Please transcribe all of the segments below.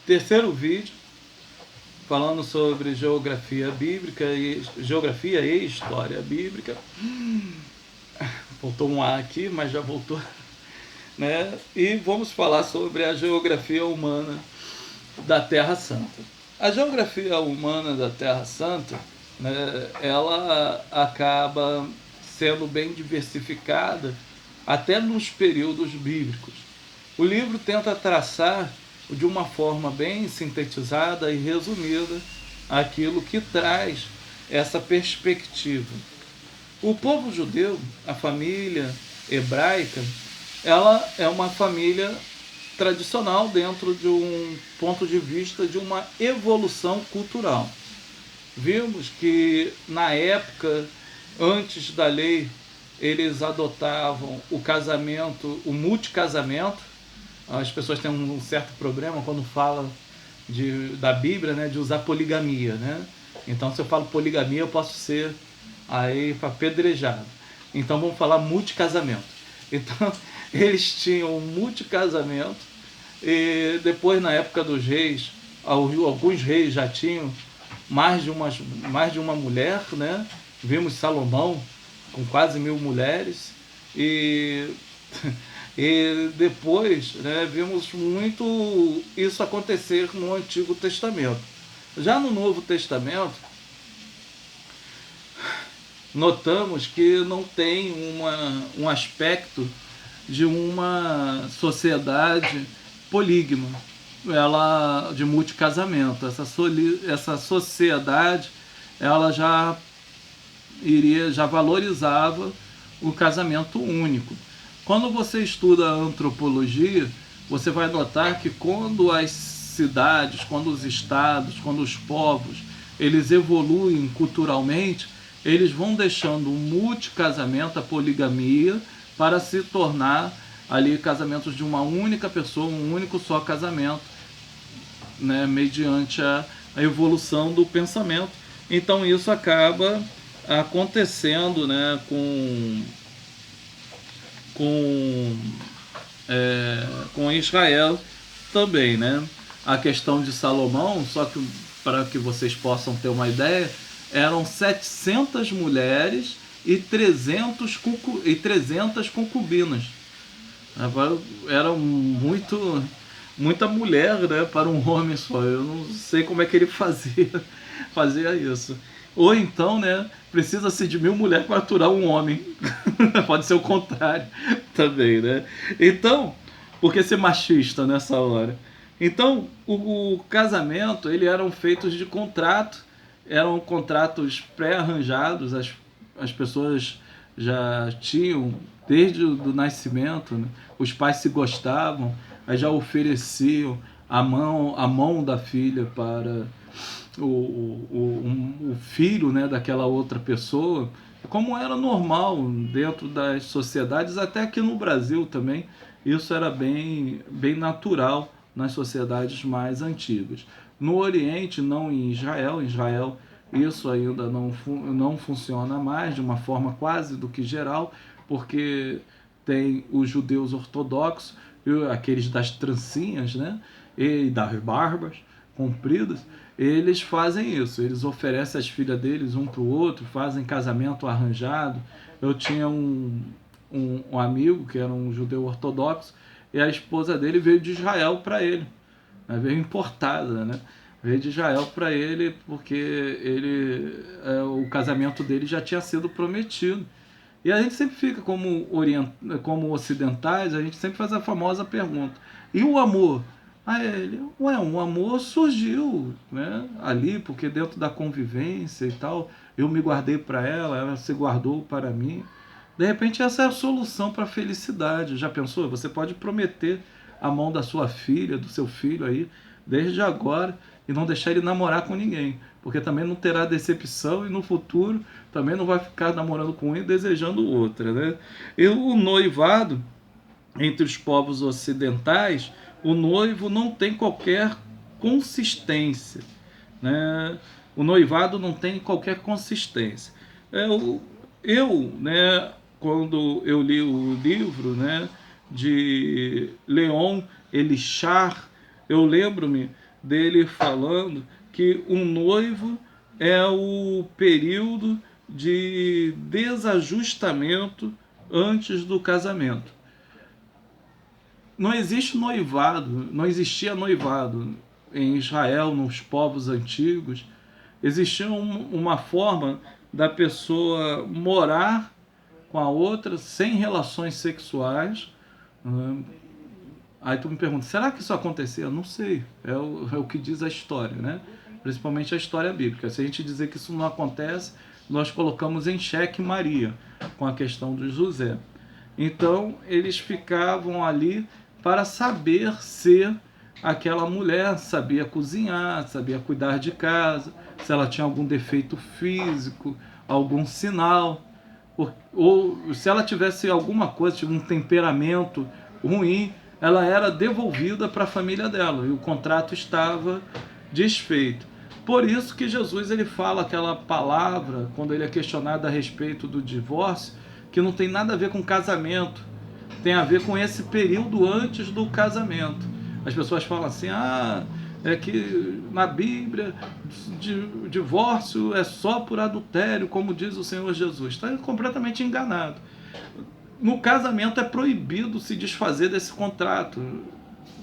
terceiro vídeo falando sobre geografia bíblica e história bíblica. Voltou um A aqui, mas já voltou, né? E vamos falar sobre a geografia humana da Terra Santa. A geografia humana da Terra Santa, né, ela acaba sendo bem diversificada até nos períodos bíblicos. O livro tenta traçar de uma forma bem sintetizada e resumida aquilo que traz essa perspectiva. O povo judeu, a família hebraica, ela é uma família tradicional dentro de um ponto de vista de uma evolução cultural. Vimos que na época, antes da lei, eles adotavam o casamento, o multicasamento. As pessoas têm um certo problema quando falam da Bíblia, né, de usar poligamia, né? Então, se eu falo poligamia, eu posso ser aí apedrejado. Então, vamos falar multicasamento. Então, eles tinham um multicasamento e depois, na época dos reis, alguns reis já tinham mais de uma mulher, né? Vimos Salomão com quase 1000 mulheres e e depois, né, vimos muito isso acontecer no Antigo Testamento. Já no Novo Testamento, notamos que não tem um aspecto de uma sociedade polígama, ela de multicasamento. Essa sociedade, ela já valorizava o casamento único. Quando você estuda a antropologia, você vai notar que quando as cidades, quando os estados, quando os povos, eles evoluem culturalmente, eles vão deixando o multicasamento, a poligamia, para se tornar ali casamentos de uma única pessoa, um único só casamento, né, mediante a evolução do pensamento. Então isso acaba acontecendo, né, com Israel também, né? A questão de Salomão, só que para que vocês possam ter uma ideia, eram 700 mulheres e 300 concubinas. Era muita mulher, né, para um homem só. Eu não sei como é que ele fazia isso. Ou então, né, precisa-se de 1000 mulheres para aturar um homem. Pode ser o contrário também, né? Então, por que ser machista nessa hora? Então, o casamento, ele eram feitos de contrato, eram contratos pré-arranjados, as pessoas já tinham, desde o nascimento, né, os pais se gostavam, aí já ofereciam a mão da filha para o filho, né, daquela outra pessoa, como era normal dentro das sociedades, até aqui no Brasil também, isso era bem natural nas sociedades mais antigas. No Oriente, não em Israel, isso ainda não funciona mais de uma forma quase do que geral, porque tem os judeus ortodoxos, aqueles das trancinhas, né, e das barbas compridas, eles fazem isso, eles oferecem as filhas deles um para o outro, fazem casamento arranjado. Eu tinha um amigo que era um judeu ortodoxo e a esposa dele veio de Israel para ele, né? Veio importada, né? Veio de Israel para ele porque o casamento dele já tinha sido prometido. E a gente sempre fica como ocidentais, a gente sempre faz a famosa pergunta: e o amor? Um amor surgiu, né, ali, porque dentro da convivência e tal, eu me guardei para ela se guardou para mim. De repente essa é a solução para a felicidade. Já pensou? Você pode prometer a mão da sua filha, do seu filho aí, desde agora, e não deixar ele namorar com ninguém, porque também não terá decepção e no futuro também não vai ficar namorando com um e desejando outra, né? E o noivado, entre os povos ocidentais, o noivo não tem qualquer consistência, né? O noivado não tem qualquer consistência. Né, quando eu li o livro, né, de Leon Elichar, eu lembro-me dele falando que o noivo é o período de desajustamento antes do casamento. Não existe noivado, não existia noivado em Israel, nos povos antigos. Existia uma forma da pessoa morar com a outra sem relações sexuais. Aí tu me pergunta, será que isso acontecia? Não sei, é o que diz a história, né? Principalmente a história bíblica. Se a gente dizer que isso não acontece, nós colocamos em xeque Maria, com a questão de José. Então, eles ficavam ali para saber ser aquela mulher, sabia cozinhar, sabia cuidar de casa, se ela tinha algum defeito físico, algum sinal, ou se ela tivesse alguma coisa, um temperamento ruim, ela era devolvida para a família dela e o contrato estava desfeito. Por isso que Jesus ele fala aquela palavra, quando ele é questionado a respeito do divórcio, que não tem nada a ver com casamento, tem a ver com esse período antes do casamento. As pessoas falam assim, é que na Bíblia divórcio é só por adultério, como diz o Senhor Jesus. Está completamente enganado. No casamento é proibido se desfazer desse contrato.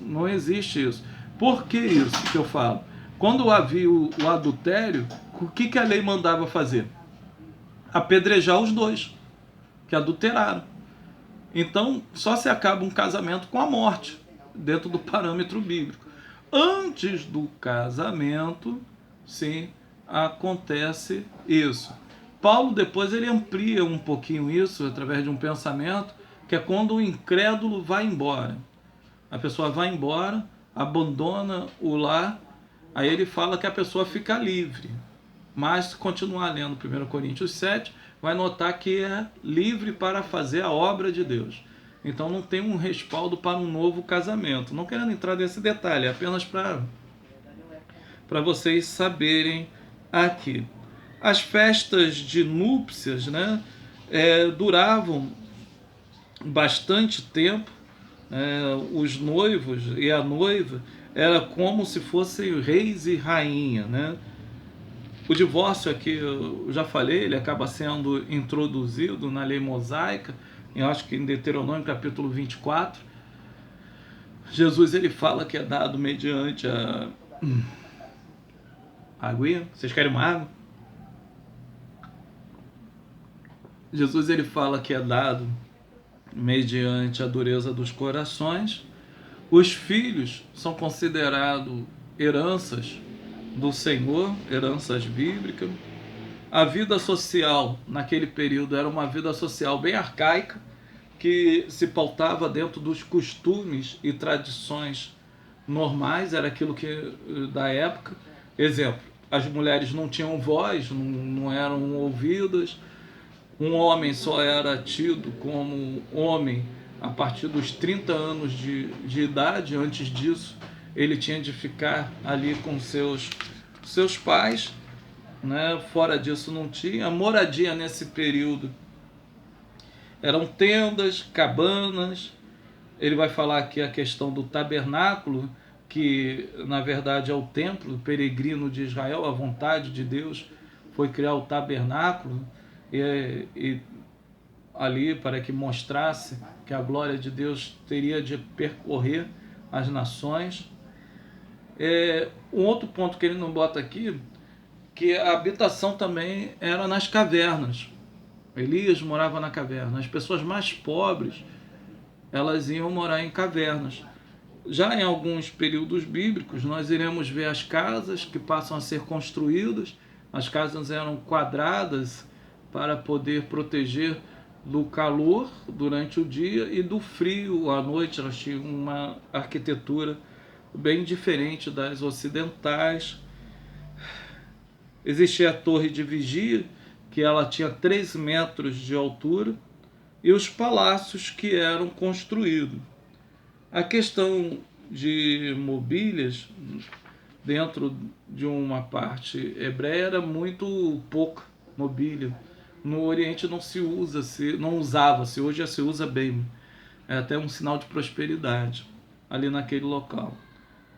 Não existe isso. Por que isso que eu falo? Quando havia o adultério, o que a lei mandava fazer? Apedrejar os dois que adulteraram. Então, só se acaba um casamento com a morte, dentro do parâmetro bíblico. Antes do casamento, sim, acontece isso. Paulo depois ele amplia um pouquinho isso através de um pensamento, que é quando o incrédulo vai embora. A pessoa vai embora, abandona o lar, aí ele fala que a pessoa fica livre. Mas se continuar lendo 1 Coríntios 7, vai notar que é livre para fazer a obra de Deus. Então não tem um respaldo para um novo casamento. Não querendo entrar nesse detalhe, é apenas para vocês saberem aqui. As festas de núpcias, né, duravam bastante tempo. Os noivos e a noiva era como se fossem reis e rainha, né? O divórcio aqui, eu já falei, ele acaba sendo introduzido na lei mosaica, eu acho que em Deuteronômio capítulo 24. Jesus ele fala que é dado mediante a aguinha. Vocês querem uma água? Jesus ele fala que é dado mediante a dureza dos corações. Os filhos são considerados heranças do Senhor, heranças bíblicas. A vida social naquele período era uma vida social bem arcaica, que se pautava dentro dos costumes e tradições normais, era aquilo que da época. Exemplo, as mulheres não tinham voz, não eram ouvidas, um homem só era tido como homem a partir dos 30 anos de idade. Antes disso, ele tinha de ficar ali com seus pais, né? Fora disso não tinha. A moradia nesse período eram tendas, cabanas. Ele vai falar aqui a questão do tabernáculo, que na verdade é o templo peregrino de Israel. A vontade de Deus foi criar o tabernáculo e ali para que mostrasse que a glória de Deus teria de percorrer as nações. Um outro ponto que ele não bota aqui, que a habitação também era nas cavernas. Elias morava na caverna. As pessoas mais pobres, elas iam morar em cavernas. Já em alguns períodos bíblicos, nós iremos ver as casas que passam a ser construídas. As casas eram quadradas para poder proteger do calor durante o dia e do frio à noite. Elas tinham uma arquitetura bem diferente das ocidentais. Existia a torre de vigia, que ela tinha 3 metros de altura, e os palácios que eram construídos. A questão de mobílias dentro de uma parte hebreia era muito pouca mobília. No Oriente não se usa, não usava-se, hoje já se usa bem. É até um sinal de prosperidade ali naquele local.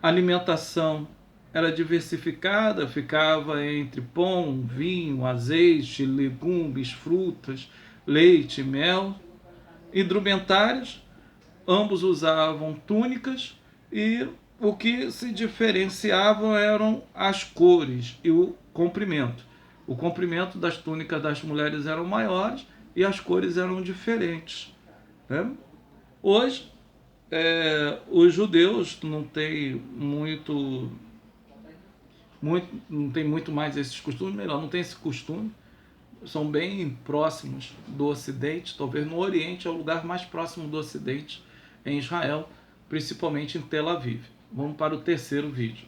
Alimentação era diversificada, ficava entre pão, vinho, azeite, legumes, frutas, leite, mel. Indumentários, ambos usavam túnicas e o que se diferenciavam eram as cores e o comprimento. O comprimento das túnicas das mulheres eram maiores e as cores eram diferentes, né? Hoje, os judeus não tem muito mais esses costumes, melhor, não tem esse costume, são bem próximos do Ocidente, talvez no Oriente é o lugar mais próximo do Ocidente, em Israel, principalmente em Tel Aviv. Vamos para o terceiro vídeo.